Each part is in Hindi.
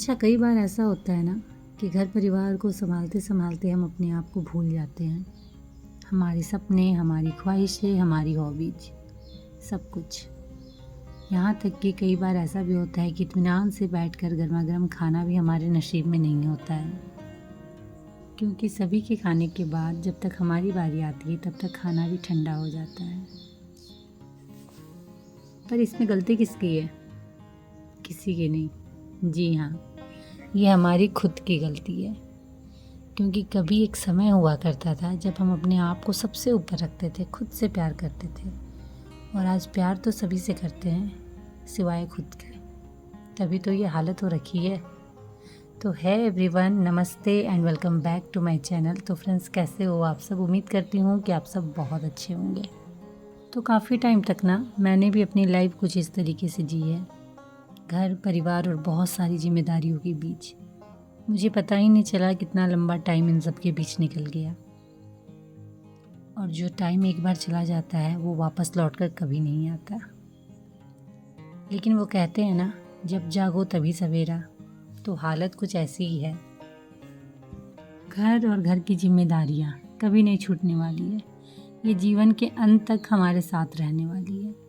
अच्छा, कई बार ऐसा होता है ना कि घर परिवार को संभालते संभालते हम अपने आप को भूल जाते हैं। हमारे सपने, हमारी ख्वाहिशें, हमारी हॉबीज, सब कुछ। यहाँ तक कि कई बार ऐसा भी होता है कि इत्मीनान से बैठकर गर्मा गर्म खाना भी हमारे नसीब में नहीं होता है, क्योंकि सभी के खाने के बाद जब तक हमारी बारी आती है तब तक खाना भी ठंडा हो जाता है। पर इसमें गलती किसकी है? किसी की नहीं। जी हाँ, ये हमारी खुद की गलती है। क्योंकि कभी एक समय हुआ करता था जब हम अपने आप को सबसे ऊपर रखते थे, खुद से प्यार करते थे। और आज प्यार तो सभी से करते हैं सिवाय खुद के। तभी तो ये हालत हो रखी है। तो है एवरीवन, नमस्ते and welcome back to my channel. तो फ्रेंड्स, कैसे हो आप सब? उम्मीद करती हूँ कि आप सब बहुत अच्छे होंगे। तो काफ़ी टाइम तक ना मैंने भी अपनी लाइफ कुछ इस तरीके से जी है, घर परिवार और बहुत सारी जिम्मेदारियों के बीच। मुझे पता ही नहीं चला कितना लंबा टाइम इन सब के बीच निकल गया। और जो टाइम एक बार चला जाता है वो वापस लौटकर कभी नहीं आता। लेकिन वो कहते हैं ना, जब जागो तभी सवेरा। तो हालत कुछ ऐसी ही है। घर और घर की जिम्मेदारियाँ कभी नहीं छूटने वाली है। ये जीवन के अंत तक हमारे साथ रहने वाली है।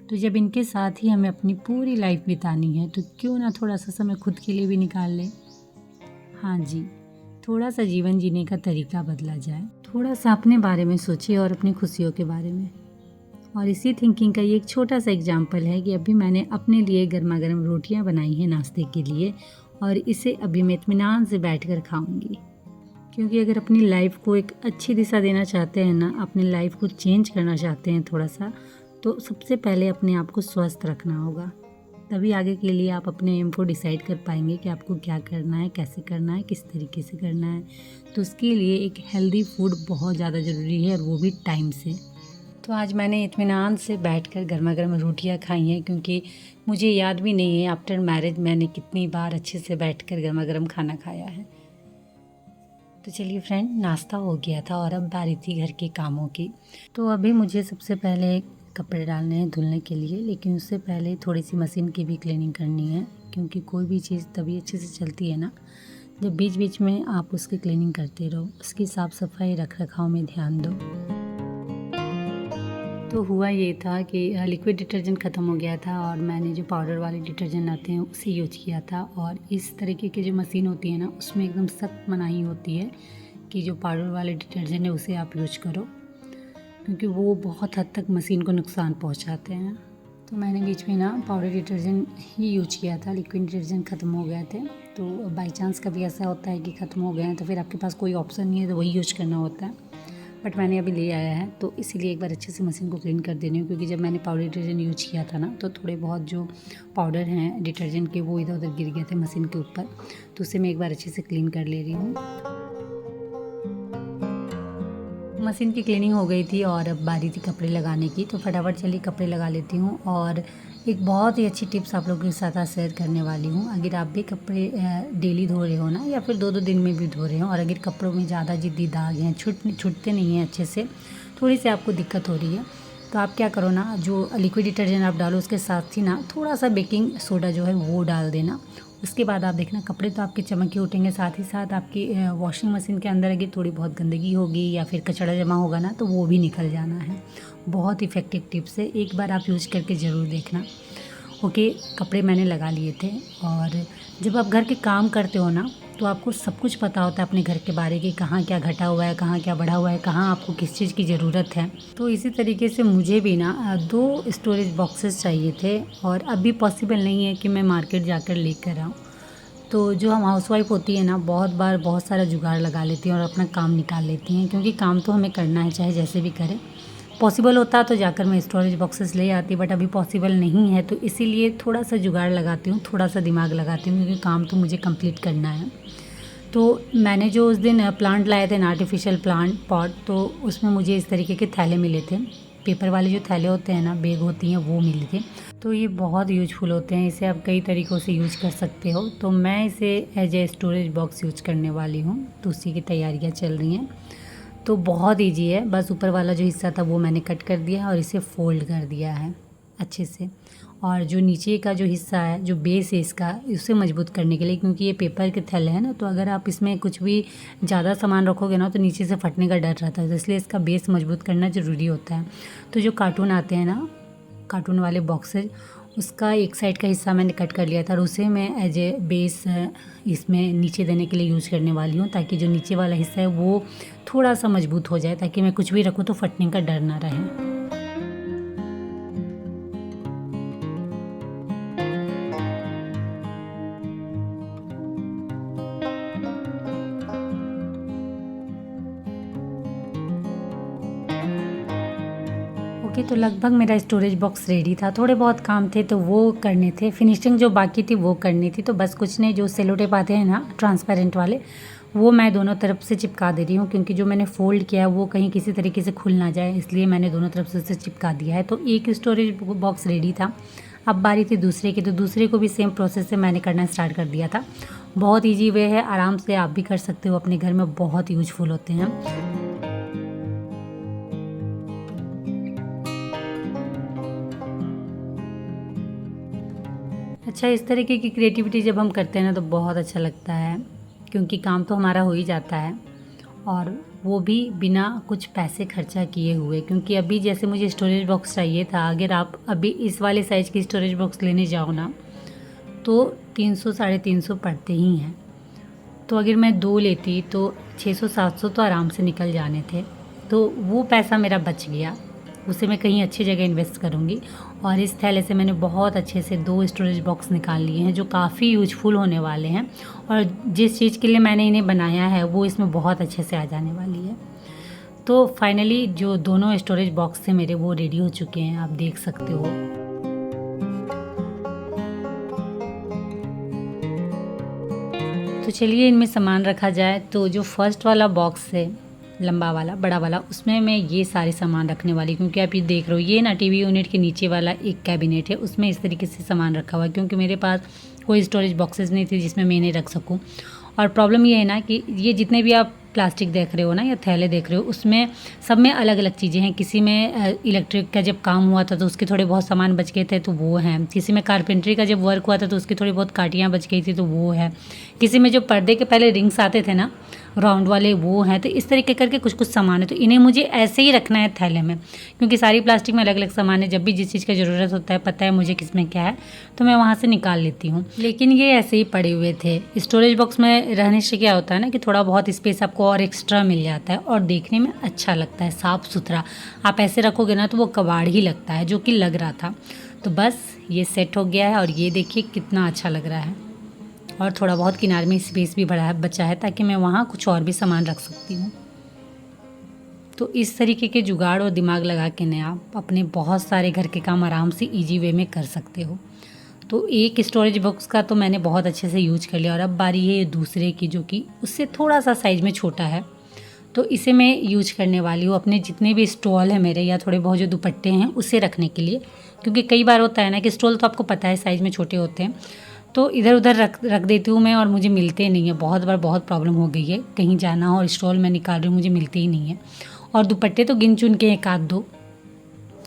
तो जब इनके साथ ही हमें अपनी पूरी लाइफ बितानी है तो क्यों ना थोड़ा सा समय खुद के लिए भी निकाल लें। हाँ जी, थोड़ा सा जीवन जीने का तरीका बदला जाए, थोड़ा सा अपने बारे में सोचिए और अपनी खुशियों के बारे में। और इसी थिंकिंग का ये एक छोटा सा एग्जाम्पल है कि अभी मैंने अपने लिए गर्मा गर्म रोटियां बनाई हैं नाश्ते के लिए, और इसे अभी मैं इत्मीनान से बैठकर खाऊंगी। क्योंकि अगर अपनी लाइफ को एक अच्छी दिशा देना चाहते हैं ना, अपनी लाइफ को चेंज करना चाहते हैं थोड़ा सा, तो सबसे पहले अपने आप को स्वस्थ रखना होगा। तभी आगे के लिए आप अपने एम को डिसाइड कर पाएंगे कि आपको क्या करना है, कैसे करना है, किस तरीके से करना है। तो उसके लिए एक हेल्दी फूड बहुत ज़्यादा ज़रूरी है, और वो भी टाइम से। तो आज मैंने इत्मीनान से बैठकर गर्मा गर्म रोटियां खाई हैं, क्योंकि मुझे याद भी नहीं है आफ्टर मैरिज मैंने कितनी बार अच्छे से बैठकर गर्मा गर्म खाना खाया है। तो चलिए फ्रेंड, नाश्ता हो गया था और अब बारी थी घर के कामों की। तो अभी मुझे सबसे पहले कपड़े डालने हैं धुलने के लिए, लेकिन उससे पहले थोड़ी सी मशीन की भी क्लीनिंग करनी है। क्योंकि कोई भी चीज़ तभी अच्छे से चलती है ना जब बीच बीच में आप उसकी क्लीनिंग करते रहो, उसकी साफ़ सफाई रख रखाव में ध्यान दो। तो हुआ ये था कि लिक्विड डिटर्जेंट ख़त्म हो गया था, और मैंने जो पाउडर वाले डिटर्जेंट आते हैं उसे यूज किया था। और इस तरीके की जो मशीन होती है ना, उसमें एकदम सख्त मनाही होती है कि जो पाउडर वाले डिटर्जेंट है उसे आप यूज करो, क्योंकि वो बहुत हद तक मशीन को नुकसान पहुंचाते हैं। तो मैंने बीच में ना पाउडर डिटर्जेंट ही यूज किया था, लिक्विड डिटर्जेंट ख़त्म हो गए थे। तो बाई चांस कभी ऐसा होता है कि ख़त्म हो गए हैं तो फिर आपके पास कोई ऑप्शन नहीं है, तो वही यूज करना होता है। बट मैंने अभी ले आया है, तो इसीलिए एक बार अच्छे से मशीन को क्लीन कर देनी हूँ। क्योंकि जब मैंने पाउडर डिटर्जेंट यूज किया था ना, तो थोड़े बहुत जो पाउडर हैं डिटर्जेंट के वो इधर उधर गिर गए थे मशीन के ऊपर, तो उसे मैं एक बार अच्छे से क्लीन कर ले रही हूँ। मशीन की क्लीनिंग हो गई थी और अब बारी थी कपड़े लगाने की। तो फटाफट चलिए कपड़े लगा लेती हूँ। और एक बहुत ही अच्छी टिप्स आप लोगों के साथ आज शेयर करने वाली हूँ। अगर आप भी कपड़े डेली धो रहे हो ना, या फिर 2-2 दिन में भी धो रहे हो, और अगर कपड़ों में ज़्यादा जिद्दी दाग हैं, छूटते नहीं हैं अच्छे से, थोड़ी सी आपको दिक्कत हो रही है, तो आप क्या करो ना, जो लिक्विड डिटर्जेंट आप डालो उसके साथ ही ना थोड़ा सा बेकिंग सोडा जो है वो डाल देना। उसके बाद आप देखना कपड़े तो आपके चमक के उठेंगे, साथ ही साथ आपकी वॉशिंग मशीन के अंदर अगर थोड़ी बहुत गंदगी होगी या फिर कचड़ा जमा होगा ना, तो वो भी निकल जाना है। बहुत इफ़ेक्टिव टिप्स है, एक बार आप यूज़ करके ज़रूर देखना। ओके, कपड़े मैंने लगा लिए थे। और जब आप घर के काम करते हो ना, तो आपको सब कुछ पता होता है अपने घर के बारे की, कहाँ क्या घटा हुआ है, कहाँ क्या बढ़ा हुआ है, कहाँ आपको किस चीज़ की ज़रूरत है। तो इसी तरीके से मुझे भी ना 2 स्टोरेज बॉक्सेस चाहिए थे, और अभी पॉसिबल नहीं है कि मैं मार्केट जाकर लेकर आऊँ। तो जो हम हाउसवाइफ होती है ना, बहुत बार बहुत सारा जुगाड़ लगा लेती हैं और अपना काम निकाल लेती हैं, क्योंकि काम तो हमें करना है चाहे जैसे भी करें। पॉसिबल होता तो जाकर मैं स्टोरेज बॉक्सेस ले आती, बट अभी पॉसिबल नहीं है, तो इसीलिए थोड़ा सा जुगाड़ लगाती हूँ, थोड़ा सा दिमाग लगाती हूँ, क्योंकि काम तो मुझे कंप्लीट करना है। तो मैंने जो उस दिन प्लांट लाए थे ना, आर्टिफिशियल प्लांट पॉट, तो उसमें मुझे इस तरीके के थैले मिले थे। पेपर वाले जो थैले होते हैं ना, बैग होती हैं, वो मिले थे। तो ये बहुत यूजफुल होते हैं, इसे आप कई तरीक़ों से यूज कर सकते हो। तो मैं इसे as a storage box use करने वाली हूँ, तो उसी की तैयारियाँ चल रही हैं। तो बहुत ईजी है, बस ऊपर वाला जो हिस्सा था वो मैंने कट कर दिया है और इसे फोल्ड कर दिया है अच्छे से। और जो नीचे का जो हिस्सा है, जो बेस है इसका, उसे मजबूत करने के लिए, क्योंकि ये पेपर के थैले हैं ना, तो अगर आप इसमें कुछ भी ज़्यादा सामान रखोगे ना तो नीचे से फटने का डर रहता है, तो इसलिए इसका बेस मजबूत करना ज़रूरी होता है। तो जो कार्टून आते हैं ना, कार्टून वाले बॉक्सेज, उसका एक साइड का हिस्सा मैंने कट कर लिया था और उसे मैं एज ए बेस इसमें नीचे देने के लिए यूज़ करने वाली हूँ, ताकि जो नीचे वाला हिस्सा है वो थोड़ा सा मजबूत हो जाए, ताकि मैं कुछ भी रखूँ तो फटने का डर ना रहे। ओके, तो लगभग मेरा स्टोरेज बॉक्स रेडी था। थोड़े बहुत काम थे तो वो करने थे, फिनिशिंग जो बाकी थी वो करनी थी। तो बस कुछ नहीं, जो सेलो टेप आते हैं ना ट्रांसपेरेंट वाले, वो मैं दोनों तरफ से चिपका दे रही हूँ, क्योंकि जो मैंने फ़ोल्ड किया है वो कहीं किसी तरीके से खुल ना जाए, इसलिए मैंने दोनों तरफ से उसे चिपका दिया है। तो एक स्टोरेज बॉक्स रेडी था, अब बारी थी दूसरे की, तो दूसरे को भी सेम प्रोसेस से मैंने करना स्टार्ट कर दिया था। बहुत ईजी वे है, आराम से आप भी कर सकते हो, अपने घर में बहुत यूजफुल होते हैं। अच्छा, इस तरीके की क्रिएटिविटी जब हम करते हैं ना तो बहुत अच्छा लगता है, क्योंकि काम तो हमारा हो ही जाता है, और वो भी बिना कुछ पैसे खर्चा किए हुए। क्योंकि अभी जैसे मुझे स्टोरेज बॉक्स चाहिए था, अगर आप अभी इस वाले साइज़ की स्टोरेज बॉक्स लेने जाओ ना तो 300 साढ़े 300 पड़ते ही हैं। तो अगर मैं 2 लेती तो 600-700 तो आराम से निकल जाने थे। तो वो पैसा मेरा बच गया, उसे मैं कहीं अच्छी जगह इन्वेस्ट करूँगी। और इस थैले से मैंने बहुत अच्छे से 2 स्टोरेज बॉक्स निकाल लिए हैं, जो काफ़ी यूजफुल होने वाले हैं, और जिस चीज़ के लिए मैंने इन्हें बनाया है वो इसमें बहुत अच्छे से आ जाने वाली है। तो फाइनली जो दोनों स्टोरेज बॉक्स थे मेरे, वो रेडी हो चुके हैं, आप देख सकते हो। तो चलिए इनमें सामान रखा जाए। तो जो फर्स्ट वाला बॉक्स है, लंबा वाला, बड़ा वाला, उसमें मैं ये सारे सामान रखने वाली, क्योंकि आप ये देख रहे हो, ये ना टीवी यूनिट के नीचे वाला एक कैबिनेट है, उसमें इस तरीके से सामान रखा हुआ है, क्योंकि मेरे पास कोई स्टोरेज बॉक्सेस नहीं थे जिसमें मैं इन्हें रख सकूं। और प्रॉब्लम ये है ना कि ये जितने भी आप प्लास्टिक देख रहे हो ना या थैले देख रहे हो, उसमें सब में अलग अलग चीज़ें हैं। किसी में इलेक्ट्रिक का जब काम हुआ था तो उसके थोड़े बहुत सामान बच गए थे, तो वो हैं। किसी में कारपेंट्री का जब वर्क हुआ था तो उसकी थोड़ी बहुत काटियाँ बच गई थी, तो वो है। किसी में जो पर्दे के पहले रिंग्स आते थे ना राउंड वाले, वो हैं। तो इस तरीके करके कुछ कुछ सामान है, तो इन्हें मुझे ऐसे ही रखना है थैले में, क्योंकि सारी प्लास्टिक में अलग अलग सामान है। जब भी जिस चीज़ का ज़रूरत होता है, पता है मुझे किस में क्या है, तो मैं वहाँ से निकाल लेती हूँ। लेकिन ये ऐसे ही पड़े हुए थे। स्टोरेज बॉक्स में रहने से क्या होता है ना कि थोड़ा बहुत स्पेस आपको और एक्स्ट्रा मिल जाता है, और देखने में अच्छा लगता है, साफ़ सुथरा। आप ऐसे रखोगे ना तो वो कबाड़ ही लगता है, जो कि लग रहा था। तो बस ये सेट हो गया है, और ये देखिए कितना अच्छा लग रहा है। और थोड़ा बहुत किनारे में स्पेस भी बचा है, ताकि मैं वहाँ कुछ और भी सामान रख सकती हूँ। तो इस तरीके के जुगाड़ और दिमाग लगा के ना आप अपने बहुत सारे घर के काम आराम से इजी वे में कर सकते हो। तो एक स्टोरेज बॉक्स का तो मैंने बहुत अच्छे से यूज कर लिया, और अब बारी है दूसरे की, जो कि उससे थोड़ा सा साइज़ में छोटा है। तो इसे मैं यूज करने वाली हूँ अपने जितने भी स्टॉल है मेरे, या थोड़े बहुत जो दुपट्टे हैं उसे रखने के लिए। क्योंकि कई बार होता है ना कि स्टॉल तो आपको पता है साइज़ में छोटे होते हैं, तो इधर उधर रख देती हूँ मैं, और मुझे मिलते नहीं है। बहुत बार बहुत प्रॉब्लम हो गई है, कहीं जाना हो और स्टॉल मैं निकाल रही हूँ, मुझे मिलते ही नहीं है। और दुपट्टे तो गिन चुन के एक आध दो।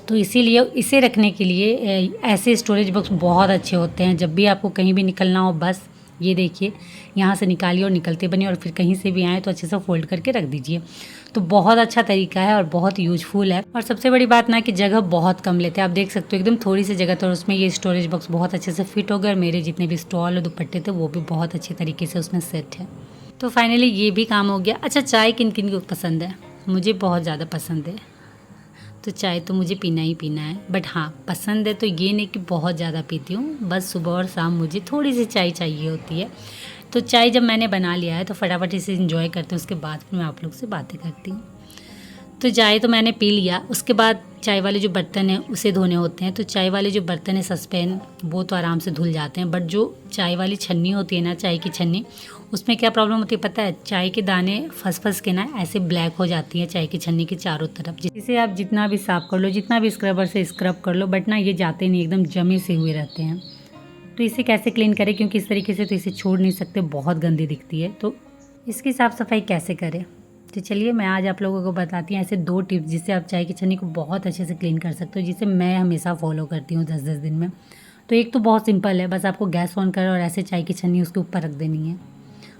तो इसीलिए इसे रखने के लिए ऐसे स्टोरेज बॉक्स बहुत अच्छे होते हैं। जब भी आपको कहीं भी निकलना हो, बस ये देखिए, यहाँ से निकालिए और निकलते बनिए, और फिर कहीं से भी आए तो अच्छे से फोल्ड करके रख दीजिए। तो बहुत अच्छा तरीका है और बहुत यूजफुल है। और सबसे बड़ी बात ना कि जगह बहुत कम लेते हैं। आप देख सकते हो एकदम थोड़ी सी जगह, तो उसमें ये स्टोरेज बॉक्स बहुत अच्छे से फिट हो गया, और मेरे जितने भी स्टॉल और दुपट्टे थे वो भी बहुत अच्छे तरीके से उसमें सेट है। तो फाइनली ये भी काम हो गया। अच्छा, चाय किन किन को पसंद है? मुझे बहुत ज़्यादा पसंद है। तो चाय तो मुझे पीना ही पीना है, बट हाँ पसंद है, तो ये नहीं कि बहुत ज़्यादा पीती हूँ। बस सुबह और शाम मुझे थोड़ी सी चाय चाहिए होती है। तो चाय जब मैंने बना लिया है तो फटाफट इसे इंजॉय करते हैं, उसके बाद फिर मैं आप लोग से बातें करती हूँ। तो चाय तो मैंने पी लिया, उसके बाद चाय वाले जो बर्तन हैं उसे धोने होते हैं। तो चाय वाले जो बर्तन है सस्पेन, वो तो आराम से धुल जाते हैं, बट जो चाय वाली छन्नी होती है ना, चाय की छन्नी, उसमें क्या प्रॉब्लम होती है पता है? चाय के दाने फंस के ना ऐसे ब्लैक हो जाती है चाय की छन्नी के चारों तरफ। जिसे आप जितना भी साफ़ कर लो, जितना भी स्क्रबर से स्क्रब कर लो, बट ना ये जाते नहीं, एकदम जमे से हुए रहते हैं। तो इसे कैसे क्लीन करें? क्योंकि इस तरीके से तो इसे छोड़ नहीं सकते, बहुत गंदी दिखती है। तो इसकी साफ़ सफाई कैसे करें? तो चलिए मैं आज आप लोगों को बताती हूँ ऐसे 2 टिप्स, जिससे आप चाय की छन्नी को बहुत अच्छे से क्लीन कर सकते हो, जिसे मैं हमेशा फॉलो करती हूँ 10-10 दिन में। तो एक तो बहुत सिंपल है, बस आपको गैस ऑन कर और ऐसे चाय की छन्नी उसके ऊपर रख देनी है।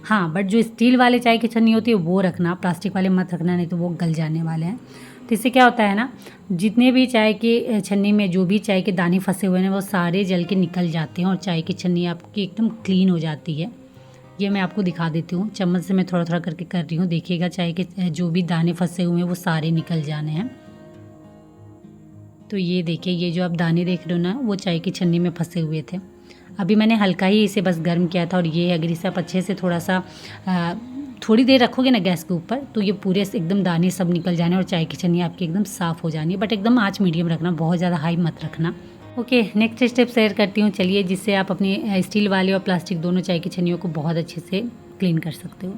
हाँ, बट जो स्टील वाले चाय की छन्नी होती है वो रखना, प्लास्टिक वाले मत रखना, नहीं तो वो गल जाने वाले हैं। तो इससे क्या होता है ना, जितने भी चाय की छन्नी में जो भी चाय के दाने फंसे हुए हैं वो सारे जल के निकल जाते हैं और चाय की छन्नी आपकी एकदम क्लीन हो जाती है। ये मैं आपको दिखा देती हूँ, चम्मच से मैं थोड़ा थोड़ा करके कर रही हूँ। देखिएगा चाय के जो भी दाने फंसे हुए हैं वो सारे निकल जाने हैं। तो ये देखिए, ये जो आप दाने देख रहे हो ना, वो चाय की छन्नी में फंसे हुए थे। अभी मैंने हल्का ही इसे बस गर्म किया था और ये अगर इसे आप अच्छे से थोड़ा सा थोड़ी देर रखोगे ना गैस के ऊपर, तो ये पूरे से एकदम दाने सब निकल जाने और चाय की छन्नी आपकी एकदम साफ़ हो जानी है। बट एकदम आँच मीडियम रखना, बहुत ज़्यादा हाई मत रखना। ओके, नेक्स्ट स्टेप शेयर करती हूँ, चलिए, जिससे आप अपनी स्टील वाले और प्लास्टिक दोनों चाय की छन्नियों को बहुत अच्छे से क्लीन कर सकते हो।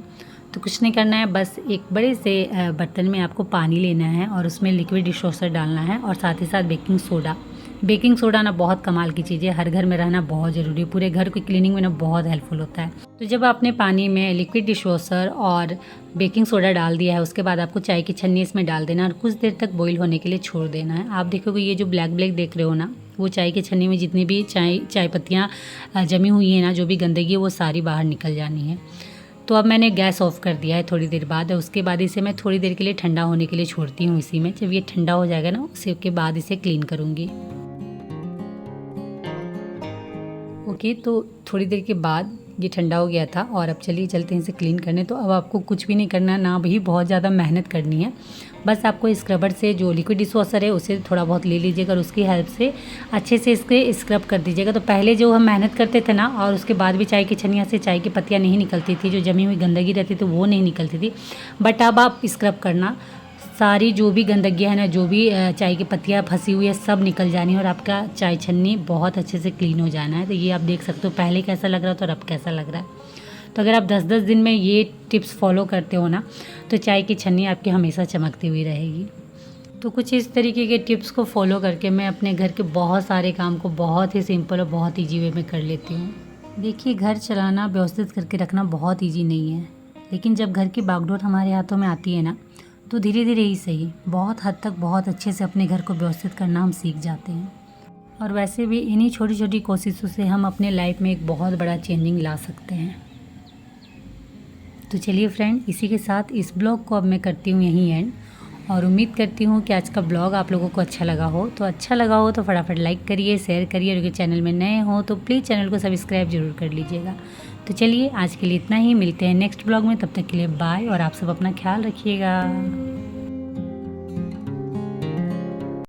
तो कुछ नहीं करना है, बस एक बड़े से बर्तन में आपको पानी लेना है और उसमें लिक्विड डिशवॉशर डालना है और साथ ही साथ बेकिंग सोडा। बेकिंग सोडा ना बहुत कमाल की चीज़ है, हर घर में रहना बहुत ज़रूरी है, पूरे घर की क्लीनिंग में ना बहुत हेल्पफुल होता है। तो जब आपने पानी में लिक्विड डिशवॉशर और बेकिंग सोडा डाल दिया है, उसके बाद आपको चाय की छन्नी इसमें डाल देना और कुछ देर तक बॉईल होने के लिए छोड़ देना है। आप देखोगे ये जो ब्लैक ब्लैक देख रहे हो ना, वो चाय की छन्नी में जितनी भी चाय पत्तियाँ जमी हुई हैं ना, जो भी गंदगी है वो सारी बाहर निकल जानी है। तो अब मैंने गैस ऑफ कर दिया है थोड़ी देर बाद। उसके बाद इसे मैं थोड़ी देर के लिए ठंडा होने के लिए छोड़ती हूँ इसी में। जब ये ठंडा हो जाएगा ना, उसके बाद इसे क्लीन करूँगी। ओके, तो थोड़ी देर के बाद ये ठंडा हो गया था और अब चलिए चलते हैं इसे क्लीन करने। तो अब आपको कुछ भी नहीं करना, ना भी बहुत ज़्यादा मेहनत करनी है। बस आपको स्क्रबर से जो लिक्विड डिशवॉशर है उसे थोड़ा बहुत ले लीजिएगा और उसकी हेल्प से अच्छे से इसके स्क्रब कर दीजिएगा। तो पहले जो हम मेहनत करते थे ना, और उसके बाद भी चाय की छन्नियाँ से चाय की पत्तियाँ नहीं निकलती थी, जो जमी हुई गंदगी रहती थी वो नहीं निकलती थी। बट अब आप स्क्रब करना, सारी जो भी गंदगी है ना, जो भी चाय की पत्तियाँ फंसी हुई है, सब निकल जानी है और आपका चाय छन्नी बहुत अच्छे से क्लीन हो जाना है। तो ये आप देख सकते हो पहले कैसा लग रहा था और अब कैसा लग रहा है। तो अगर आप 10-10 दिन में ये टिप्स फॉलो करते हो ना, तो चाय की छन्नी आपकी हमेशा चमकती हुई रहेगी। तो कुछ इस तरीके के टिप्स को फॉलो करके मैं अपने घर के बहुत सारे काम को बहुत ही सिंपल और बहुत ईजी वे में कर लेती हूँ। देखिए, घर चलाना, व्यवस्थित करके रखना बहुत ईजी नहीं है, लेकिन जब घर की बागडोर हमारे हाथों में आती है ना, तो धीरे धीरे ही सही, बहुत हद तक बहुत अच्छे से अपने घर को व्यवस्थित करना हम सीख जाते हैं। और वैसे भी इन्हीं छोटी छोटी कोशिशों से हम अपने लाइफ में एक बहुत बड़ा चेंजिंग ला सकते हैं। तो चलिए फ्रेंड, इसी के साथ इस ब्लॉग को अब मैं करती हूँ यहीं एंड, और उम्मीद करती हूँ कि आज का ब्लॉग आप लोगों को अच्छा लगा हो। तो अच्छा लगा हो तो फटाफट लाइक करिए, शेयर करिए, और अगर चैनल में नए हो तो प्लीज़ चैनल को सब्सक्राइब जरूर कर लीजिएगा। तो चलिए आज के लिए इतना ही, मिलते हैं नेक्स्ट ब्लॉग में, तब तक के लिए बाय और आप सब अपना ख्याल रखिएगा।